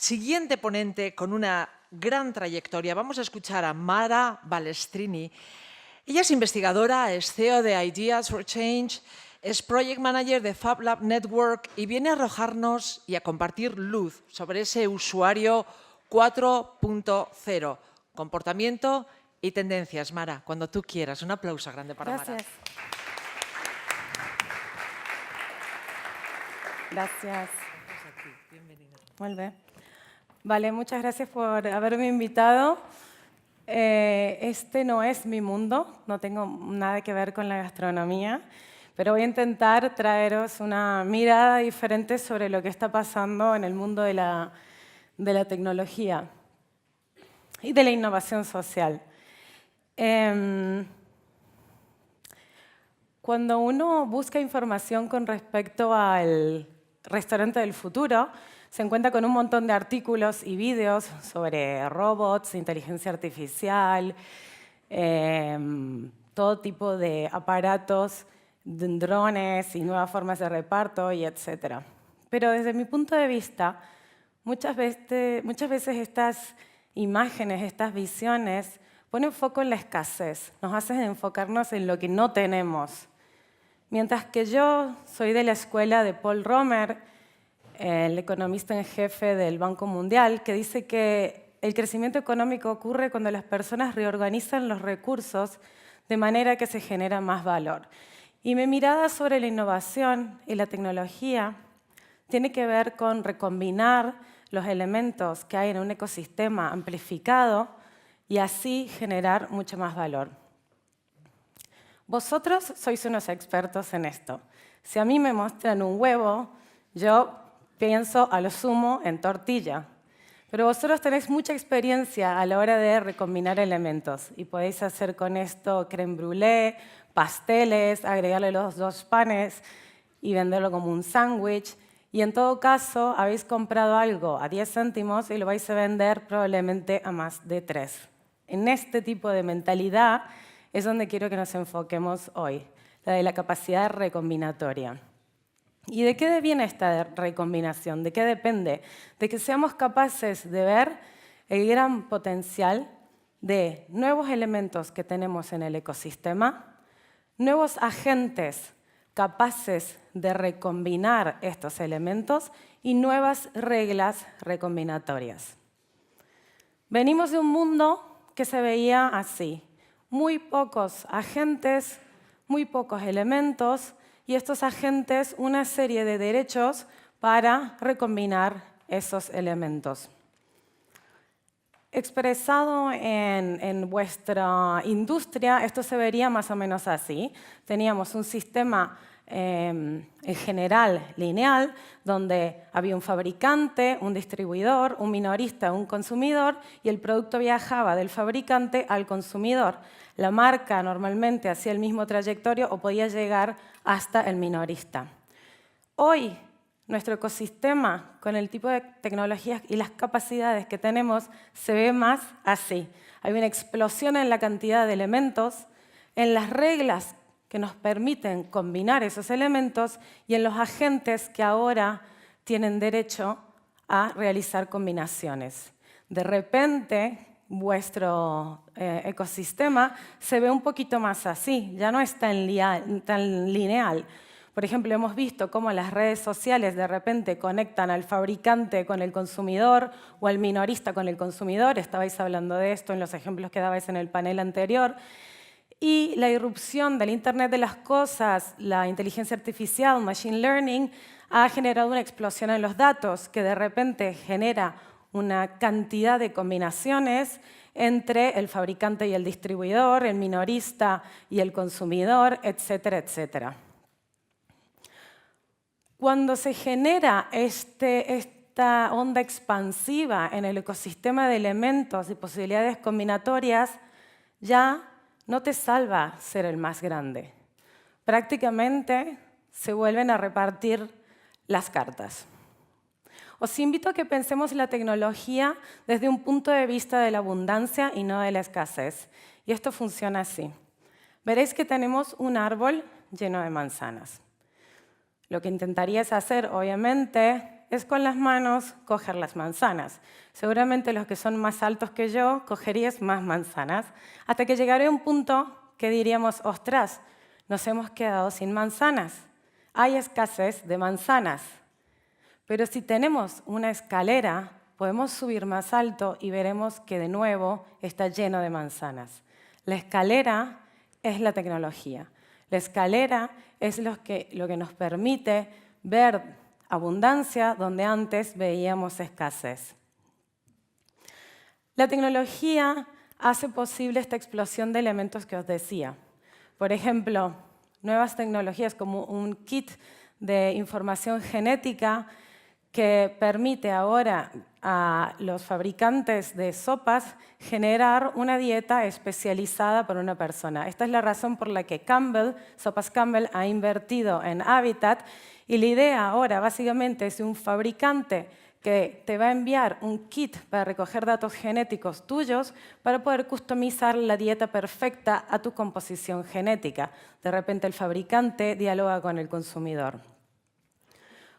siguiente ponente con una gran trayectoria. Vamos a escuchar a Mara Balestrini. Ella es investigadora, es CEO de Ideas for Change, es Project Manager de Fab Lab Network y viene a arrojarnos y a compartir luz sobre ese usuario 4.0, comportamiento y tendencias. Mara, cuando tú quieras. Un aplauso grande para Mara. Gracias. Gracias. Bienvenida. Muy bien. Vale, muchas gracias por haberme invitado. Este no es mi mundo, no tengo nada que ver con la gastronomía, pero voy a intentar traeros una mirada diferente sobre lo que está pasando en el mundo de la tecnología y de la innovación social. Cuando uno busca información con respecto al restaurante del futuro, se encuentra con un montón de artículos y vídeos sobre robots, inteligencia artificial, todo tipo de aparatos, drones y nuevas formas de reparto, y etc. Pero desde mi punto de vista, muchas veces estas imágenes, estas visiones, ponen foco en la escasez, nos hacen enfocarnos en lo que no tenemos. Mientras que yo soy de la escuela de Paul Romer, el economista en jefe del Banco Mundial, que dice que el crecimiento económico ocurre cuando las personas reorganizan los recursos de manera que se genera más valor. Y mi mirada sobre la innovación y la tecnología tiene que ver con recombinar los elementos que hay en un ecosistema amplificado y así generar mucho más valor. Vosotros sois unos expertos en esto. Si a mí me muestran un huevo, yo pienso a lo sumo en tortilla. Pero vosotros tenéis mucha experiencia a la hora de recombinar elementos y podéis hacer con esto crème brûlée, pasteles, agregarle los dos panes y venderlo como un sándwich. Y en todo caso, habéis comprado algo a 10 céntimos y lo vais a vender probablemente a más de 3. En este tipo de mentalidad es donde quiero que nos enfoquemos hoy, la de la capacidad recombinatoria. ¿Y de qué viene esta recombinación? ¿De qué depende? De que seamos capaces de ver el gran potencial de nuevos elementos que tenemos en el ecosistema, nuevos agentes capaces de recombinar estos elementos y nuevas reglas recombinatorias. Venimos de un mundo que se veía así. Muy pocos agentes, muy pocos elementos y estos agentes una serie de derechos para recombinar esos elementos. Expresado en vuestra industria, esto se vería más o menos así. Teníamos un sistema en general lineal, donde había un fabricante, un distribuidor, un minorista, un consumidor, y el producto viajaba del fabricante al consumidor. La marca normalmente hacía el mismo trayectorio o podía llegar hasta el minorista. Hoy, nuestro ecosistema, con el tipo de tecnologías y las capacidades que tenemos, se ve más así. Hay una explosión en la cantidad de elementos, en las reglas que nos permiten combinar esos elementos y en los agentes que ahora tienen derecho a realizar combinaciones. De repente, vuestro ecosistema se ve un poquito más así, ya no es tan lineal. Por ejemplo, hemos visto cómo las redes sociales de repente conectan al fabricante con el consumidor o al minorista con el consumidor. Estabais hablando de esto en los ejemplos que dabais en el panel anterior. Y la irrupción del Internet de las cosas, la inteligencia artificial, machine learning, ha generado una explosión en los datos que de repente genera una cantidad de combinaciones entre el fabricante y el distribuidor, el minorista y el consumidor, etcétera, etcétera. Cuando se genera esta onda expansiva en el ecosistema de elementos y posibilidades combinatorias, ya no te salva ser el más grande. Prácticamente se vuelven a repartir las cartas. Os invito a que pensemos la tecnología desde un punto de vista de la abundancia y no de la escasez. Y esto funciona así. Veréis que tenemos un árbol lleno de manzanas. Lo que intentarías hacer, obviamente, es con las manos coger las manzanas. Seguramente los que son más altos que yo cogerías más manzanas, hasta que llegaría un punto que diríamos, ostras, nos hemos quedado sin manzanas. Hay escasez de manzanas. Pero si tenemos una escalera, podemos subir más alto y veremos que de nuevo está lleno de manzanas. La escalera es la tecnología. La escalera es lo que nos permite ver abundancia donde antes veíamos escasez. La tecnología hace posible esta explosión de elementos que os decía. Por ejemplo, nuevas tecnologías como un kit de información genética que permite ahora a los fabricantes de sopas generar una dieta especializada para una persona. Esta es la razón por la que Sopas Campbell ha invertido en Habitat, y la idea ahora básicamente es un fabricante que te va a enviar un kit para recoger datos genéticos tuyos para poder customizar la dieta perfecta a tu composición genética. De repente el fabricante dialoga con el consumidor.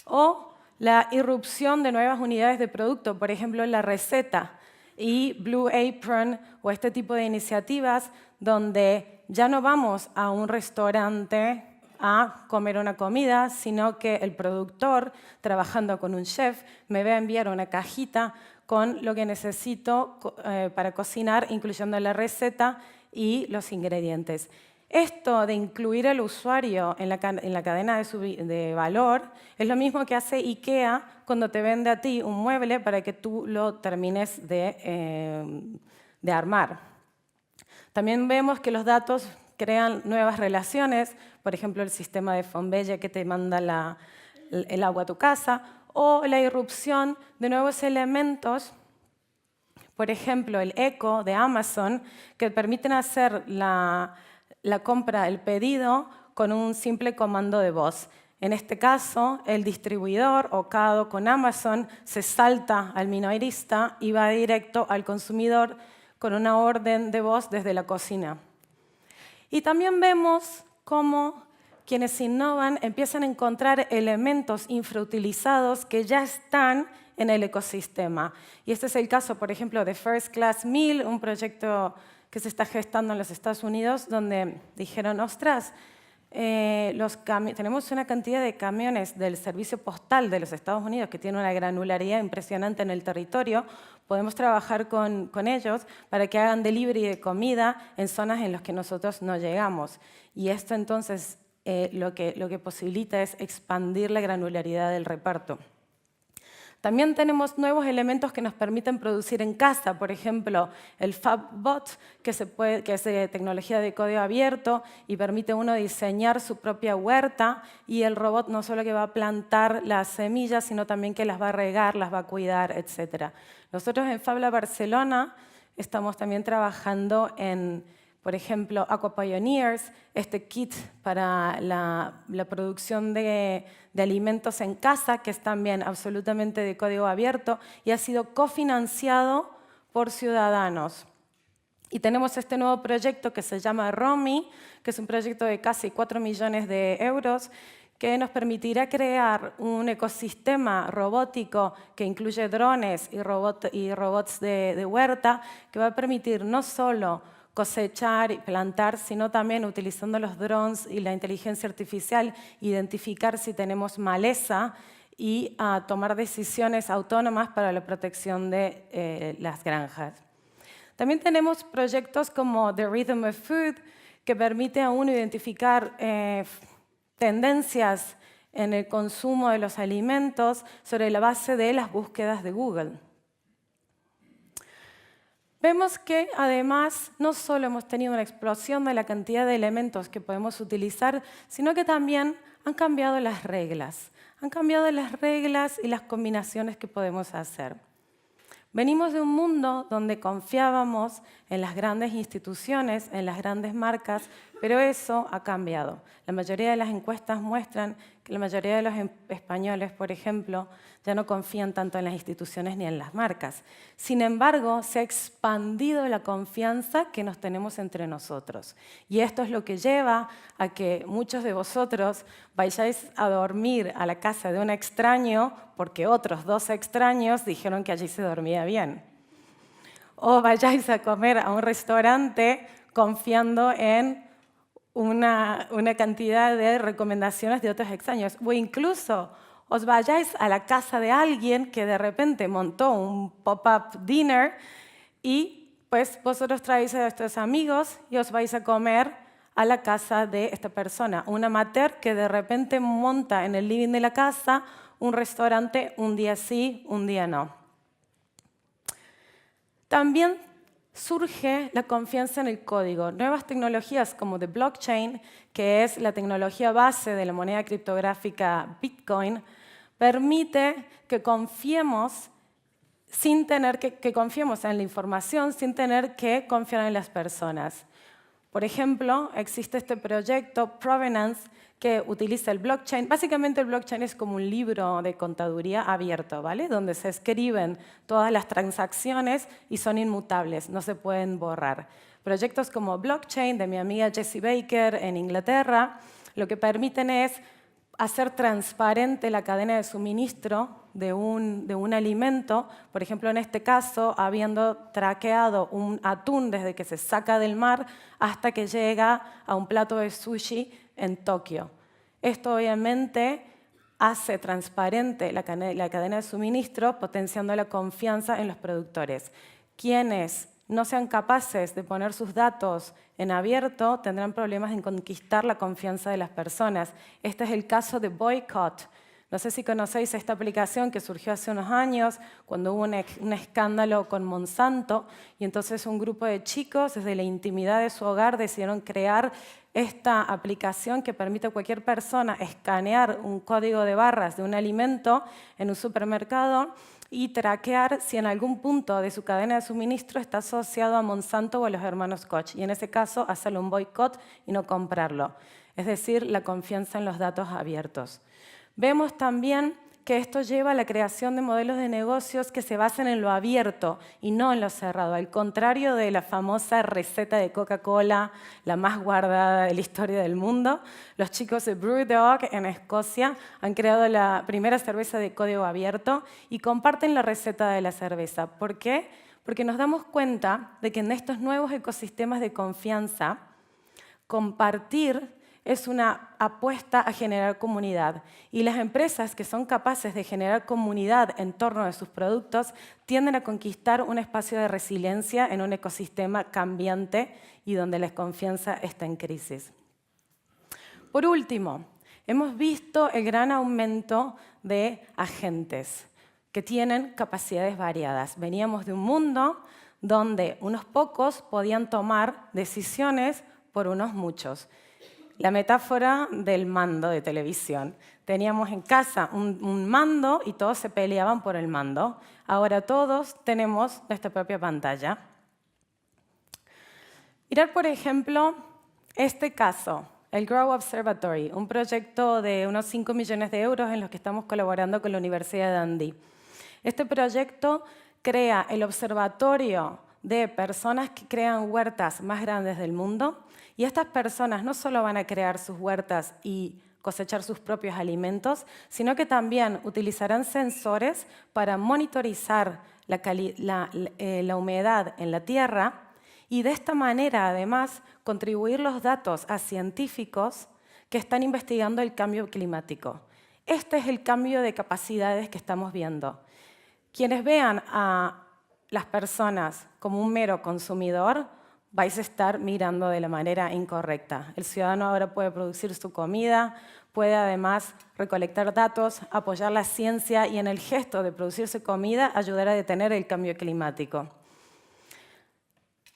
O la irrupción de nuevas unidades de producto, por ejemplo, la receta y Blue Apron o este tipo de iniciativas donde ya no vamos a un restaurante a comer una comida, sino que el productor, trabajando con un chef, me va a enviar una cajita con lo que necesito para cocinar, incluyendo la receta y los ingredientes. Esto de incluir al usuario en la cadena de valor es lo mismo que hace IKEA cuando te vende a ti un mueble para que tú lo termines de armar. También vemos que los datos crean nuevas relaciones, por ejemplo, el sistema de Fonbella que te manda el agua a tu casa, o la irrupción de nuevos elementos, por ejemplo, el Echo de Amazon, que permiten hacer la compra, el pedido, con un simple comando de voz. En este caso, el distribuidor, Ocado con Amazon, se salta al minorista y va directo al consumidor con una orden de voz desde la cocina. Y también vemos cómo quienes innovan empiezan a encontrar elementos infrautilizados que ya están en el ecosistema. Y este es el caso, por ejemplo, de First Class Meal, un proyecto que se está gestando en los Estados Unidos, donde dijeron, ostras, tenemos una cantidad de camiones del servicio postal de los Estados Unidos que tiene una granularidad impresionante en el territorio, podemos trabajar con ellos para que hagan delivery de comida en zonas en las que nosotros no llegamos. Y esto entonces lo que posibilita es expandir la granularidad del reparto. También tenemos nuevos elementos que nos permiten producir en casa, por ejemplo, el FabBot, que es de tecnología de código abierto y permite uno diseñar su propia huerta, y el robot no solo que va a plantar las semillas, sino también que las va a regar, las va a cuidar, etc. Nosotros en FabLab Barcelona estamos también trabajando en, por ejemplo, Aqua Pioneers, este kit para la producción de alimentos en casa, que es también absolutamente de código abierto y ha sido cofinanciado por ciudadanos. Y tenemos este nuevo proyecto que se llama ROMI, que es un proyecto de casi 4 millones de euros, que nos permitirá crear un ecosistema robótico que incluye drones y robots de huerta, que va a permitir no solo cosechar y plantar, sino también utilizando los drones y la inteligencia artificial, identificar si tenemos maleza y tomar decisiones autónomas para la protección de las granjas. También tenemos proyectos como The Rhythm of Food, que permite a uno identificar tendencias en el consumo de los alimentos sobre la base de las búsquedas de Google. Vemos que, además, no solo hemos tenido una explosión de la cantidad de elementos que podemos utilizar, sino que también han cambiado las reglas. Han cambiado las reglas y las combinaciones que podemos hacer. Venimos de un mundo donde confiábamos en las grandes instituciones, en las grandes marcas, Pero eso ha cambiado. La mayoría de las encuestas muestran que la mayoría de los españoles, por ejemplo, ya no confían tanto en las instituciones ni en las marcas. Sin embargo, se ha expandido la confianza que nos tenemos entre nosotros. Y esto es lo que lleva a que muchos de vosotros vayáis a dormir a la casa de un extraño porque otros 2 extraños dijeron que allí se dormía bien. O vayáis a comer a un restaurante confiando en una cantidad de recomendaciones de otros extraños. O incluso os vayáis a la casa de alguien que de repente montó un pop-up dinner y pues vosotros traéis a vuestros amigos y os vais a comer a la casa de esta persona. Un amateur que de repente monta en el living de la casa un restaurante un día sí, un día no. También surge la confianza en el código. Nuevas tecnologías como the blockchain, que es la tecnología base de la moneda criptográfica Bitcoin, permite que confiemos confiemos en la información sin tener que confiar en las personas. Por ejemplo, existe este proyecto Provenance que utiliza el blockchain. Básicamente el blockchain es como un libro de contaduría abierto, ¿vale? Donde se escriben todas las transacciones y son inmutables, no se pueden borrar. Proyectos como Blockchain de mi amiga Jessie Baker en Inglaterra, lo que permiten es hacer transparente la cadena de suministro de un alimento, por ejemplo, en este caso, habiendo traqueado un atún desde que se saca del mar hasta que llega a un plato de sushi en Tokio. Esto obviamente hace transparente la cadena de suministro, potenciando la confianza en los productores. Quienes no sean capaces de poner sus datos en abierto tendrán problemas en conquistar la confianza de las personas. Este es el caso de Boycott. No sé si conocéis esta aplicación que surgió hace unos años cuando hubo un escándalo con Monsanto y entonces un grupo de chicos desde la intimidad de su hogar decidieron crear esta aplicación que permite a cualquier persona escanear un código de barras de un alimento en un supermercado y traquear si en algún punto de su cadena de suministro está asociado a Monsanto o a los hermanos Koch. Y en ese caso, hacerle un boicot y no comprarlo. Es decir, la confianza en los datos abiertos. Vemos también que esto lleva a la creación de modelos de negocios que se basen en lo abierto y no en lo cerrado, al contrario de la famosa receta de Coca-Cola, la más guardada de la historia del mundo. Los chicos de Brewdog en Escocia han creado la primera cerveza de código abierto y comparten la receta de la cerveza. ¿Por qué? Porque nos damos cuenta de que en estos nuevos ecosistemas de confianza, compartir es una apuesta a generar comunidad. Y las empresas que son capaces de generar comunidad en torno a sus productos tienden a conquistar un espacio de resiliencia en un ecosistema cambiante y donde la confianza está en crisis. Por último, hemos visto el gran aumento de agentes que tienen capacidades variadas. Veníamos de un mundo donde unos pocos podían tomar decisiones por unos muchos. La metáfora del mando de televisión. Teníamos en casa un mando y todos se peleaban por el mando. Ahora todos tenemos nuestra propia pantalla. Mirad, por ejemplo, este caso, el Grow Observatory, un proyecto de unos 5 millones de euros en los que estamos colaborando con la Universidad de Dundee. Este proyecto crea el observatorio de personas que crean huertas más grandes del mundo. Y estas personas no solo van a crear sus huertas y cosechar sus propios alimentos, sino que también utilizarán sensores para monitorizar la humedad en la tierra y de esta manera, además, contribuir los datos a científicos que están investigando el cambio climático. Este es el cambio de capacidades que estamos viendo. Quienes vean a las personas como un mero consumidor, vais a estar mirando de la manera incorrecta. El ciudadano ahora puede producir su comida, puede además recolectar datos, apoyar la ciencia y en el gesto de producir su comida ayudar a detener el cambio climático.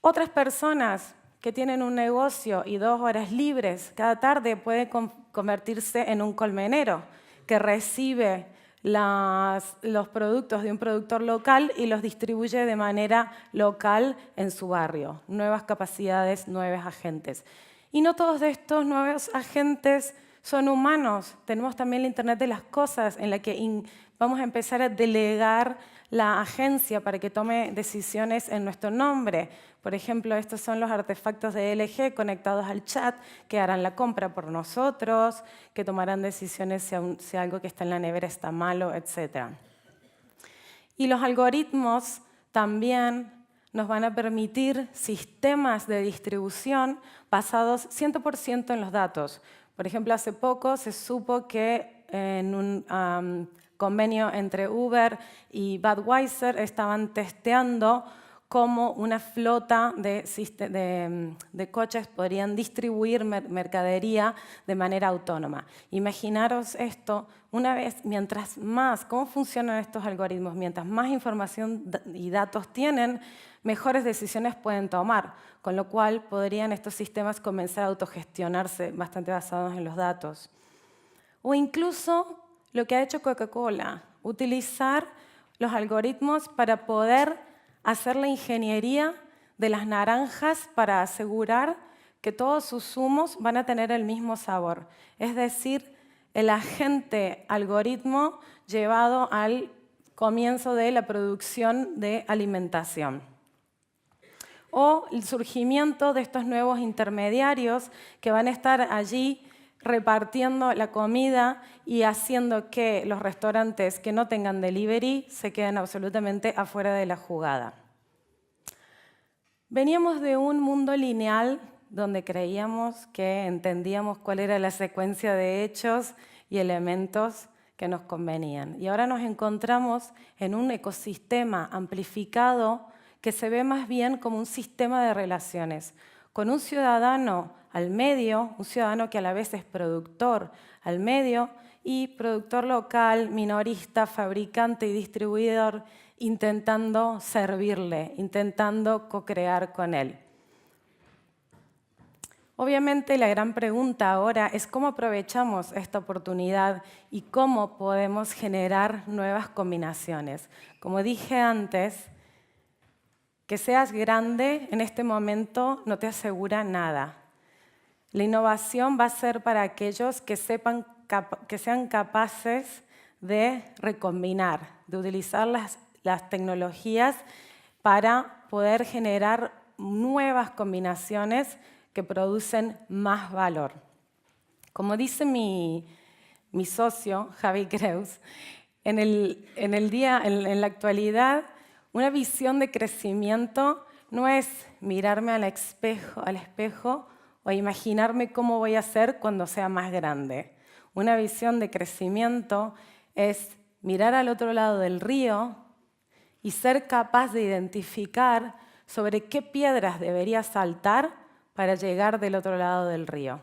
Otras personas que tienen un negocio y 2 horas libres cada tarde pueden convertirse en un colmenero que recibe los productos de un productor local y los distribuye de manera local en su barrio. Nuevas capacidades, nuevos agentes. Y no todos de estos nuevos agentes son humanos. Tenemos también el Internet de las cosas, en la que vamos a empezar a delegar la agencia para que tome decisiones en nuestro nombre. Por ejemplo, estos son los artefactos de LG conectados al chat que harán la compra por nosotros, que tomarán decisiones si algo que está en la nevera está malo, etc. Y los algoritmos también nos van a permitir sistemas de distribución basados 100% en los datos. Por ejemplo, hace poco se supo que en un convenio entre Uber y Budweiser estaban testeando cómo una flota de coches podrían distribuir mercadería de manera autónoma. Imaginaros esto, mientras más, ¿cómo funcionan estos algoritmos? Mientras más información y datos tienen, mejores decisiones pueden tomar, con lo cual podrían estos sistemas comenzar a autogestionarse bastante basados en los datos. O incluso lo que ha hecho Coca-Cola, utilizar los algoritmos para poder hacer la ingeniería de las naranjas para asegurar que todos sus zumos van a tener el mismo sabor. Es decir, el agente algoritmo llevado al comienzo de la producción de alimentación. O el surgimiento de estos nuevos intermediarios que van a estar allí repartiendo la comida y haciendo que los restaurantes que no tengan delivery se queden absolutamente afuera de la jugada. Veníamos de un mundo lineal donde creíamos que entendíamos cuál era la secuencia de hechos y elementos que nos convenían. Y ahora nos encontramos en un ecosistema amplificado que se ve más bien como un sistema de relaciones, con un ciudadano al medio, un ciudadano que a la vez es productor al medio y productor local, minorista, fabricante y distribuidor, intentando servirle, intentando co-crear con él. Obviamente la gran pregunta ahora es cómo aprovechamos esta oportunidad y cómo podemos generar nuevas combinaciones. Como dije antes, que seas grande en este momento no te asegura nada. La innovación va a ser para aquellos que sean capaces de recombinar, de utilizar las tecnologías para poder generar nuevas combinaciones que producen más valor. Como dice mi socio, Javi Creus, en la actualidad, una visión de crecimiento no es mirarme al espejo o imaginarme cómo voy a ser cuando sea más grande. Una visión de crecimiento es mirar al otro lado del río y ser capaz de identificar sobre qué piedras debería saltar para llegar del otro lado del río.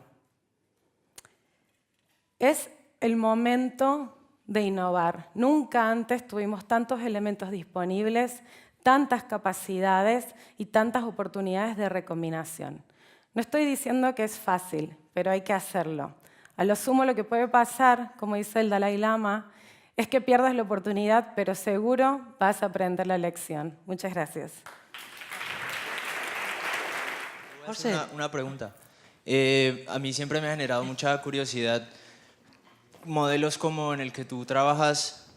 Es el momento de innovar. Nunca antes tuvimos tantos elementos disponibles, tantas capacidades y tantas oportunidades de recombinación. No estoy diciendo que es fácil, pero hay que hacerlo. A lo sumo lo que puede pasar, como dice el Dalai Lama, es que pierdas la oportunidad, pero seguro vas a aprender la lección. Muchas gracias. Voy a hacer una pregunta. A mí siempre me ha generado mucha curiosidad modelos como en el que tú trabajas.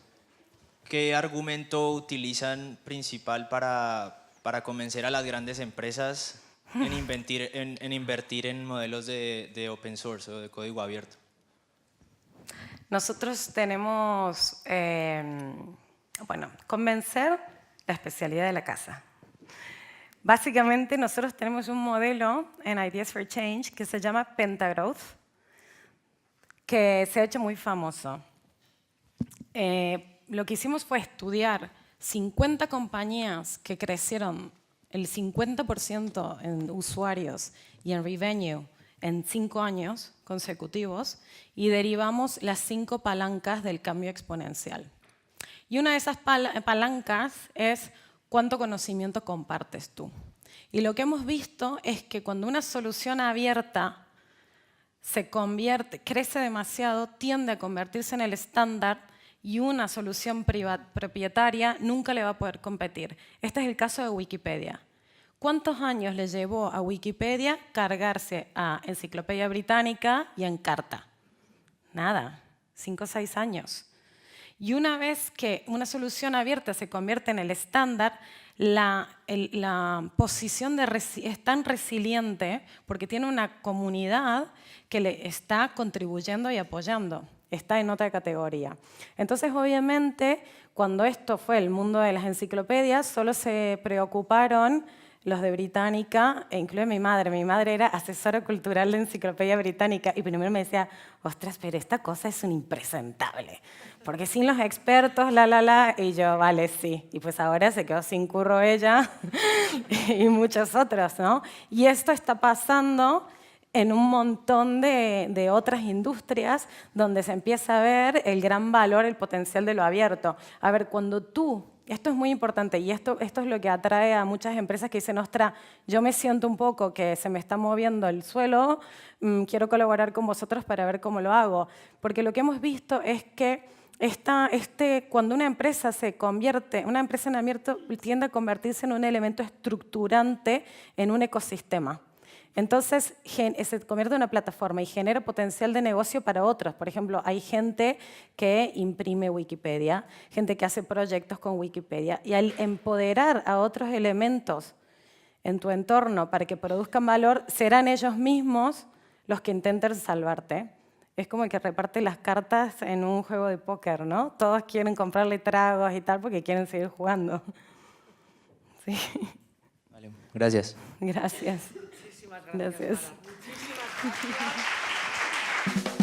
¿Qué argumento utilizan principal para convencer a las grandes empresas en invertir en modelos de open source o de código abierto? Nosotros tenemos, convencer la especialidad de la casa. Básicamente, nosotros tenemos un modelo en Ideas for Change que se llama Pentagrowth, que se ha hecho muy famoso. Lo que hicimos fue estudiar 50 compañías que crecieron el 50% en usuarios y en revenue en 5 años consecutivos y derivamos las 5 palancas del cambio exponencial. Y una de esas palancas es cuánto conocimiento compartes tú. Y lo que hemos visto es que cuando una solución abierta crece demasiado, tiende a convertirse en el estándar y una solución propietaria nunca le va a poder competir. Este es el caso de Wikipedia. ¿Cuántos años le llevó a Wikipedia cargarse a Enciclopedia Británica y a Encarta? Nada, 5 o 6 años. Y una vez que una solución abierta se convierte en el estándar, la posición es tan resiliente porque tiene una comunidad que le está contribuyendo y apoyando. Está en otra categoría. Entonces, obviamente, cuando esto fue el mundo de las enciclopedias, solo se preocuparon los de Británica, e incluye mi madre. Mi madre era asesora cultural de Enciclopedia Británica y primero me decía, ostras, pero esta cosa es un impresentable, porque sin los expertos, y yo, vale, sí. Y pues ahora se quedó sin curro ella y muchos otros, ¿no? Y esto está pasando en un montón de otras industrias donde se empieza a ver el gran valor, el potencial de lo abierto. A ver, cuando tú, esto es muy importante y esto es lo que atrae a muchas empresas que dicen, ostras, yo me siento un poco que se me está moviendo el suelo, quiero colaborar con vosotros para ver cómo lo hago. Porque lo que hemos visto es que cuando una empresa una empresa en abierto tiende a convertirse en un elemento estructurante en un ecosistema. Entonces, se convierte en una plataforma y genera potencial de negocio para otros. Por ejemplo, hay gente que imprime Wikipedia, gente que hace proyectos con Wikipedia. Y al empoderar a otros elementos en tu entorno para que produzcan valor, serán ellos mismos los que intenten salvarte. Es como el que reparte las cartas en un juego de póker, ¿no? Todos quieren comprarle tragos y tal porque quieren seguir jugando. Sí. Vale, gracias. Gracias. Gracias. Gracias.